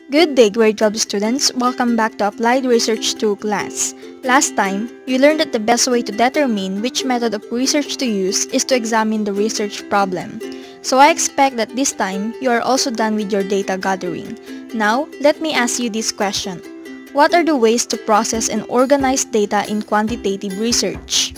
Good day, grade 12 students. Welcome back to Applied Research 2 class. Last time, you learned that the best way to determine which method of research to use is to examine the research problem. So I expect that this time, you are also done with your data gathering. Now, let me ask you this question. What are the ways to process and organize data in quantitative research?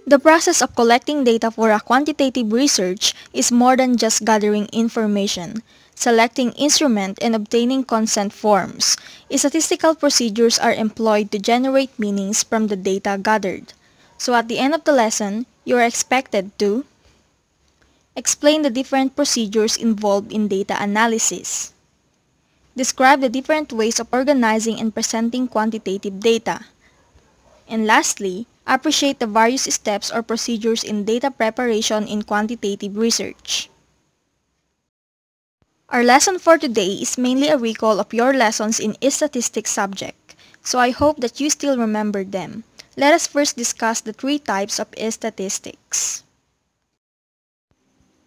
The process of collecting data for a quantitative research is more than just gathering information, selecting instrument, and obtaining consent forms. Statistical procedures are employed to generate meanings from the data gathered. So at the end of the lesson, you are expected to explain the different procedures involved in data analysis, describe the different ways of organizing and presenting quantitative data, and lastly, appreciate the various steps or procedures in data preparation in quantitative research. Our lesson for today is mainly a recall of your lessons in statistics subject, so I hope that you still remember them. Let us first discuss the three types of statistics.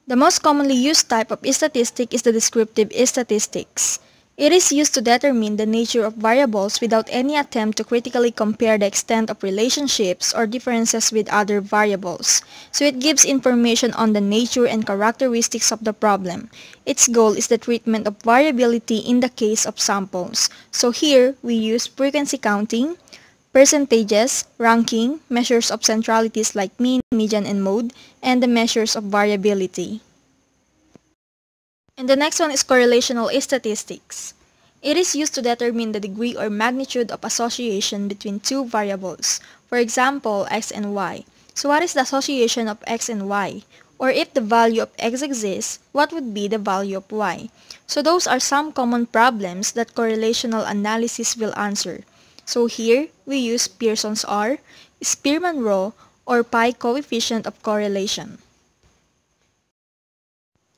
The most commonly used type of statistic is the descriptive statistics. It is used to determine the nature of variables without any attempt to critically compare the extent of relationships or differences with other variables. So it gives information on the nature and characteristics of the problem. Its goal is the treatment of variability in the case of samples. So here, we use frequency counting, percentages, ranking, measures of centralities like mean, median, and mode, and the measures of variability. And the next one is correlational statistics. It is used to determine the degree or magnitude of association between two variables, for example, x and y. So what is the association of x and y? Or if the value of x exists, what would be the value of y? So those are some common problems that correlational analysis will answer. So here, we use Pearson's R, Spearman-Rho, or pi coefficient of correlation.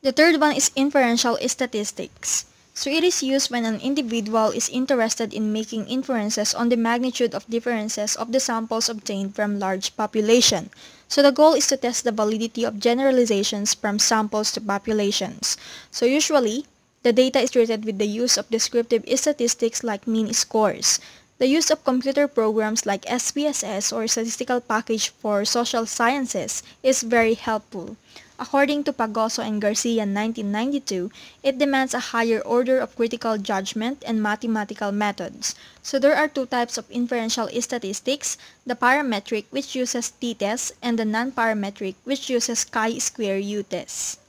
The third one is inferential statistics. So it is used when an individual is interested in making inferences on the magnitude of differences of the samples obtained from large population. So the goal is to test the validity of generalizations from samples to populations. So usually, the data is treated with the use of descriptive statistics like mean scores. The use of computer programs like SPSS or statistical package for social sciences is very helpful. According to Pagoso and Garcia in 1992, it demands a higher order of critical judgment and mathematical methods. So there are two types of inferential statistics, the parametric which uses t-test and the non-parametric which uses chi-square u-test.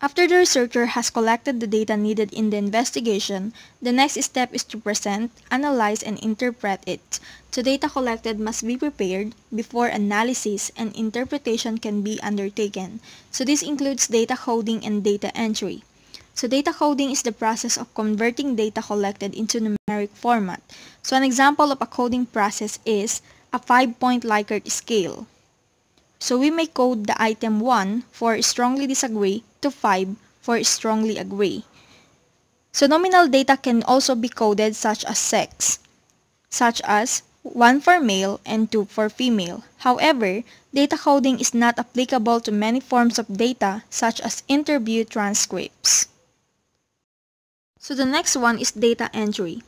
After the researcher has collected the data needed in the investigation, the next step is to present, analyze, and interpret it. The data collected must be prepared before analysis and interpretation can be undertaken. So this includes data coding and data entry. So data coding is the process of converting data collected into numeric format. So an example of a coding process is a 5-point Likert scale. So we may code the item 1 for strongly disagree to 5 for strongly agree. So nominal data can also be coded such as sex, such as 1 for male and 2 for female. However, data coding is not applicable to many forms of data such as interview transcripts. So the next one is data entry.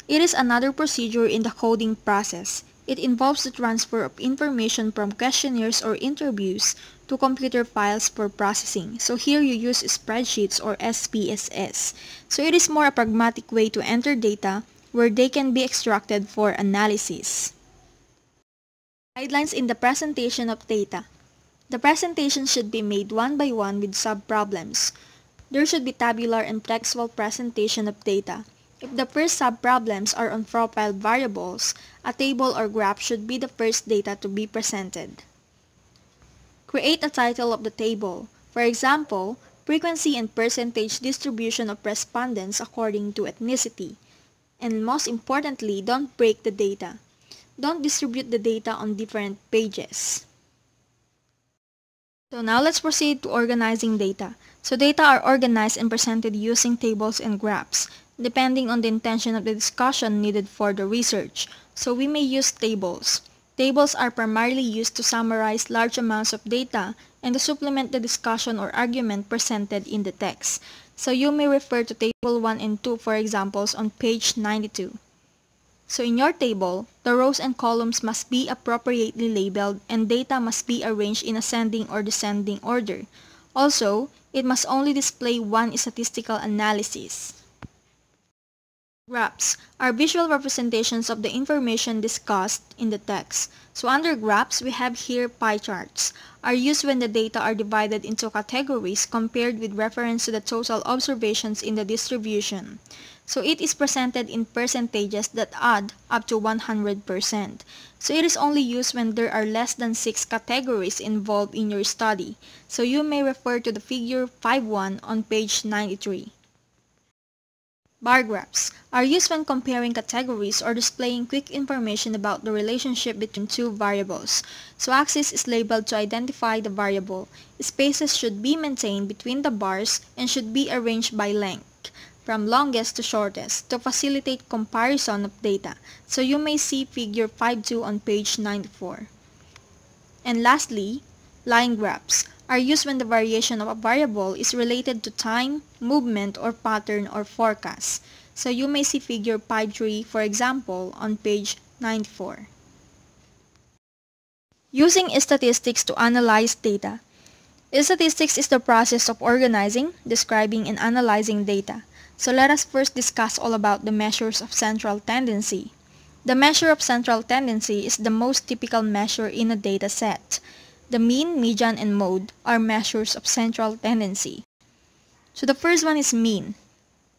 It is another procedure in the coding process. It involves the transfer of information from questionnaires or interviews to computer files for processing. So here you use spreadsheets or SPSS. So it is more a pragmatic way to enter data where they can be extracted for analysis. Guidelines in the presentation of data. The presentation should be made one by one with sub-problems. There should be tabular and textual presentation of data. If the first sub-problems are on profile variables, a table or graph should be the first data to be presented. Create a title of the table. For example, frequency and percentage distribution of respondents according to ethnicity. And most importantly, don't break the data. Don't distribute the data on different pages. So now let's proceed to organizing data. So data are organized and presented using tables and graphs, depending on the intention of the discussion needed for the research. So we may use tables. Tables are primarily used to summarize large amounts of data and to supplement the discussion or argument presented in the text. So you may refer to Table 1 and 2 for examples on page 92. So in your table, the rows and columns must be appropriately labeled and data must be arranged in ascending or descending order. Also, it must only display one statistical analysis. Graphs are visual representations of the information discussed in the text. So under graphs, we have here pie charts, are used when the data are divided into categories compared with reference to the total observations in the distribution. So it is presented in percentages that add up to 100%. So it is only used when there are less than 6 categories involved in your study. So you may refer to the figure 5.1 on page 93. Bar graphs are used when comparing categories or displaying quick information about the relationship between two variables. So axis is labeled to identify the variable. Spaces should be maintained between the bars and should be arranged by length, from longest to shortest, to facilitate comparison of data. So you may see figure 5.2 on page 94. And lastly, line graphs are used when the variation of a variable is related to time, movement, or pattern or forecast. So you may see figure 5.3 for example on page 94. Using statistics to analyze data. Statistics is the process of organizing, describing, and analyzing data. So let us first discuss all about the measures of central tendency. The measure of central tendency is the most typical measure in a data set. The mean, median, and mode are measures of central tendency. So the first one is mean.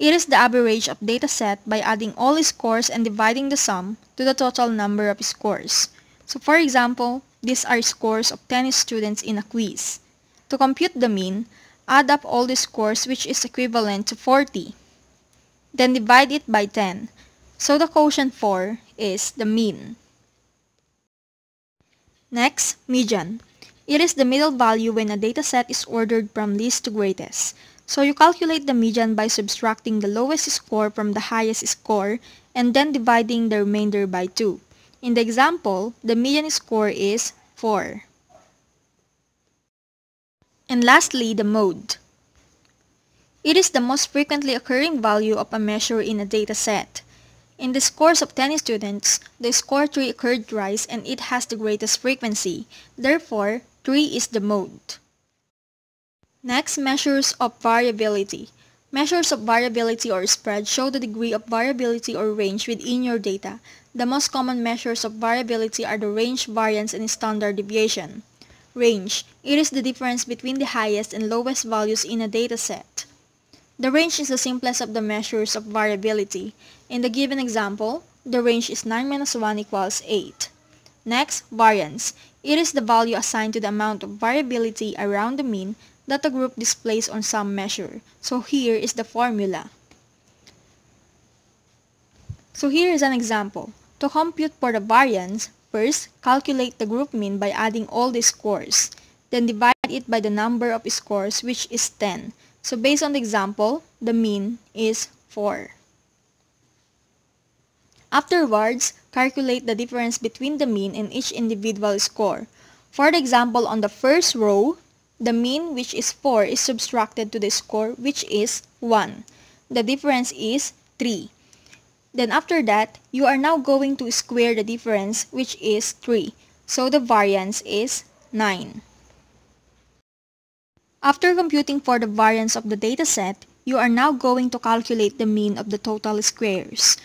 It is the average of data set by adding all scores and dividing the sum to the total number of scores. So for example, these are scores of 10 students in a quiz. To compute the mean, add up all the scores which is equivalent to 40. Then divide it by 10. So the quotient 4 is the mean. Next, median. It is the middle value when a dataset is ordered from least to greatest. So you calculate the median by subtracting the lowest score from the highest score and then dividing the remainder by 2. In the example, the median score is 4. And lastly, the mode. It is the most frequently occurring value of a measure in a dataset. In the scores of 10 students, the score 3 occurred thrice and it has the greatest frequency. Therefore, 3 is the mode. Next, measures of variability. Measures of variability or spread show the degree of variability or range within your data. The most common measures of variability are the range, variance, and standard deviation. Range. It is the difference between the highest and lowest values in a dataset. The range is the simplest of the measures of variability. In the given example, the range is 9 minus 1 equals 8. Next, variance. It is the value assigned to the amount of variability around the mean that a group displays on some measure. So here is the formula. So here is an example. To compute for the variance, first, calculate the group mean by adding all the scores. Then divide it by the number of scores, which is 10. So based on the example, the mean is 4. Afterwards, calculate the difference between the mean and each individual score. For the example, on the first row, the mean, which is 4, is subtracted to the score, which is 1. The difference is 3. Then after that, you are now going to square the difference, which is 3. So the variance is 9. After computing for the variance of the dataset, you are now going to calculate the mean of the total squares.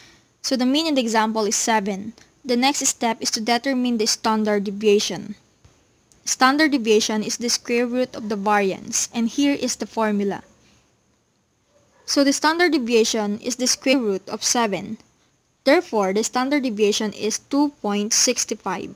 So the mean in the example is 7. The next step is to determine the standard deviation. Standard deviation is the square root of the variance, and here is the formula. So the standard deviation is the square root of 7. Therefore, the standard deviation is 2.65.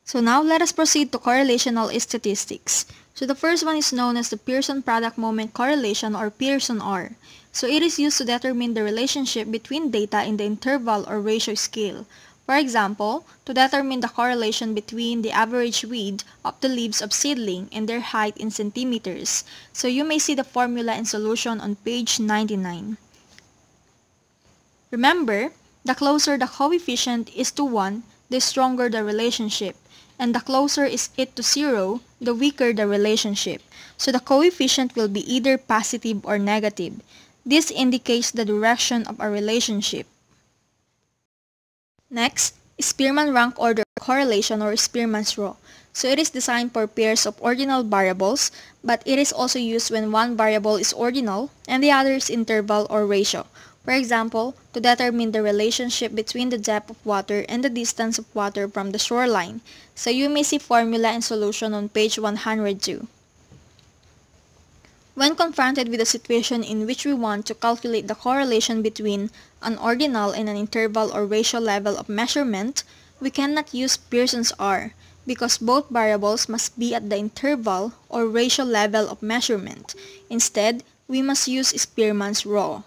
So now let us proceed to correlational statistics. So the first one is known as the Pearson product moment correlation, or Pearson R. So it is used to determine the relationship between data in the interval or ratio scale. For example, to determine the correlation between the average width of the leaves of seedling and their height in centimeters. So you may see the formula and solution on page 99. Remember, The closer the coefficient is to 1, the stronger the relationship, and the closer is it to 0, the weaker the relationship. So the coefficient will be either positive or negative. This indicates the direction of a relationship. Next, Spearman rank order correlation or Spearman's law. So it is designed for pairs of ordinal variables, but it is also used when one variable is ordinal and the other is interval or ratio. For example, to determine the relationship between the depth of water and the distance of water from the shoreline. So you may see formula and solution on page 102. When confronted with a situation in which we want to calculate the correlation between an ordinal and an interval or ratio level of measurement, we cannot use Pearson's R because both variables must be at the interval or ratio level of measurement. Instead, we must use Spearman's law.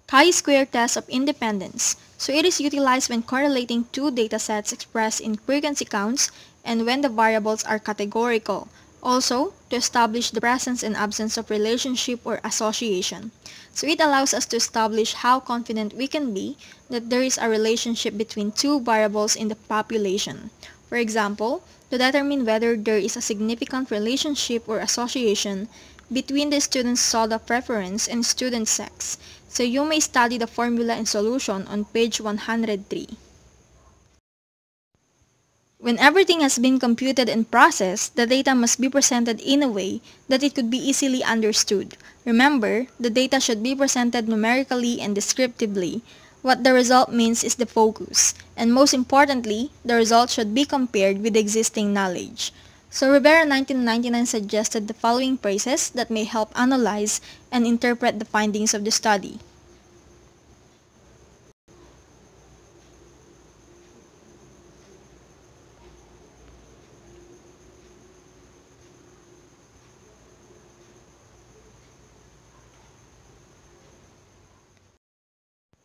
Chi-square test of independence. So it is utilized when correlating two datasets expressed in frequency counts and when the variables are categorical. Also, to establish the presence and absence of relationship or association. So it allows us to establish how confident we can be that there is a relationship between two variables in the population. For example, to determine whether there is a significant relationship or association between the student's soda preference and student sex. So you may study the formula and solution on page 103. When everything has been computed and processed, the data must be presented in a way that it could be easily understood. Remember, the data should be presented numerically and descriptively. What the result means is the focus, and most importantly, the result should be compared with existing knowledge. So Rivera 1999 suggested the following phrases that may help analyze and interpret the findings of the study.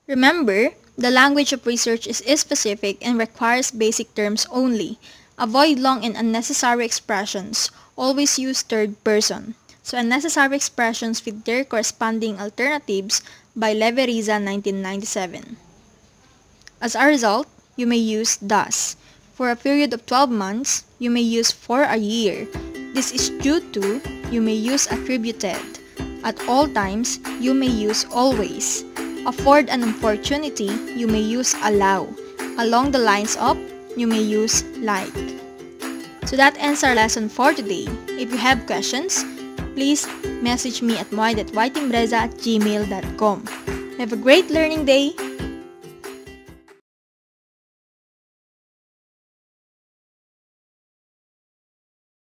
Remember, the language of research is specific and requires basic terms only. Avoid long and unnecessary expressions. Always use third person. So unnecessary expressions with their corresponding alternatives by Leveriza 1997. As a result, you may use thus. For a period of 12 months, you may use for a year. This is due to, you may use attributed. At all times, you may use always. Afford an opportunity, you may use allow. Along the lines of, you may use like. So that ends our lesson for today. If you have questions, please message me at moy.ytimbreza@gmail.com. Have a great learning day!